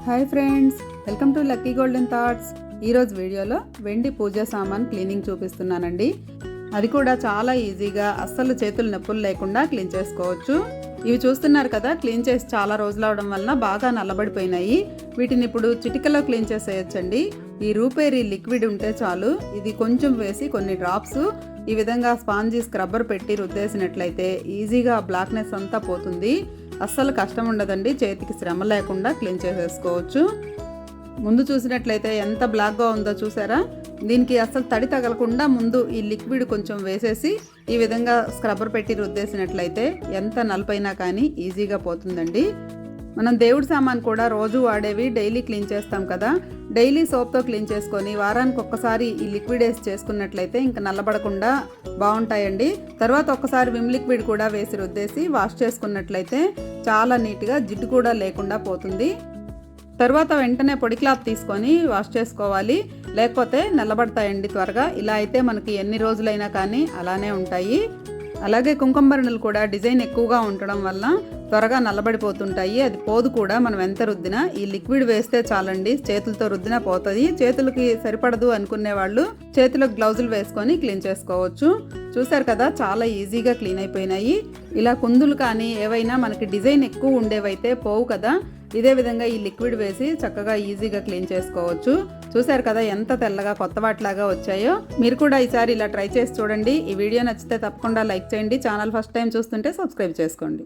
Hi friends, welcome to lucky golden thoughts. ఈరోజు వీడియోలో వెండి పూజా సామాన్ క్లీనింగ్ చూపిస్తున్నానండి. అది కూడా చాలా ఈజీగా, అస్సలు చేతులు నొప్పులు లేకుండా క్లీన్ చేసుకోవచ్చు. ఇవి చూస్తున్నారు కదా, క్లీన్ చేసి చాలా రోజులు అవడం వలన బాగా నల్లబడిపోయినాయి. వీటిని ఇప్పుడు చిటికలో క్లీన్ చేసేయచ్చండి. ఈ రూపేరీ లిక్విడ్ ఉంటే చాలు, ఇది కొంచెం వేసి కొన్ని డ్రాప్స్ ఈ విధంగా స్పాంజీ స్క్రబ్బర్ పెట్టి రుద్దేసినట్లయితే ఈజీగా బ్లాక్నెస్ అంతా పోతుంది. అస్సలు కష్టం ఉండదండి, చేతికి శ్రమ లేకుండా క్లీన్ చేసేసుకోవచ్చు. ముందు చూసినట్లయితే ఎంత బ్లాక్గా ఉందో చూసారా. దీనికి అస్సలు తడి తగలకుండా ముందు ఈ లిక్విడ్ కొంచెం వేసేసి ఈ విధంగా స్క్రబ్బర్ పెట్టి రుద్దేసినట్లయితే ఎంత నలుపైనా కానీ ఈజీగా పోతుందండి. మనం దేవుడి సామాన్ కూడా రోజు వాడేవి డైలీ క్లీన్ చేస్తాం కదా, డైలీ సోప్తో క్లీన్ చేసుకొని వారానికి ఒక్కసారి ఈ లిక్విడ్ వేసి చేసుకున్నట్లయితే ఇంకా నల్లబడకుండా బాగుంటాయండి. తర్వాత ఒక్కసారి విమ్ లిక్విడ్ కూడా వేసి రుద్దేసి వాష్ చేసుకున్నట్లయితే చాలా నీట్గా జిడ్డు కూడా లేకుండా పోతుంది. తర్వాత వెంటనే పొడి క్లాత్ తీసుకొని వాష్ చేసుకోవాలి, లేకపోతే నల్లబడతాయండి త్వరగా. ఇలా అయితే మనకి ఎన్ని రోజులైనా కానీ అలానే ఉంటాయి. అలాగే కుంకుమబరణలు కూడా డిజైన్ ఎక్కువగా ఉండడం వల్ల త్వరగా నల్లబడిపోతుంటాయి. అది పోదు కూడా, మనం ఎంత రుద్దినా ఈ లిక్విడ్ వేస్తే చాలండి, చేతులతో రుద్దినా పోతుంది. చేతులకి సరిపడదు అనుకునే వాళ్ళు చేతులకు గ్లౌజులు వేసుకొని క్లీన్ చేసుకోవచ్చు. చూసారు కదా, చాలా ఈజీగా క్లీన్ అయిపోయినాయి. ఇలా కుందులు కానీ ఏవైనా మనకి డిజైన్ ఎక్కువ ఉండేవైతే పోవు కదా, ఇదే విధంగా ఈ లిక్విడ్ వేసి చక్కగా ఈజీగా క్లీన్ చేసుకోవచ్చు. చూసారు కదా ఎంత తెల్లగా కొత్త వాటిలాగా వచ్చాయో. మీరు కూడా ఈసారి ఇలా ట్రై చేసి చూడండి. ఈ వీడియో నచ్చితే తప్పకుండా లైక్ చేయండి. ఛానల్ ఫస్ట్ టైం చూస్తుంటే సబ్స్క్రైబ్ చేసుకోండి.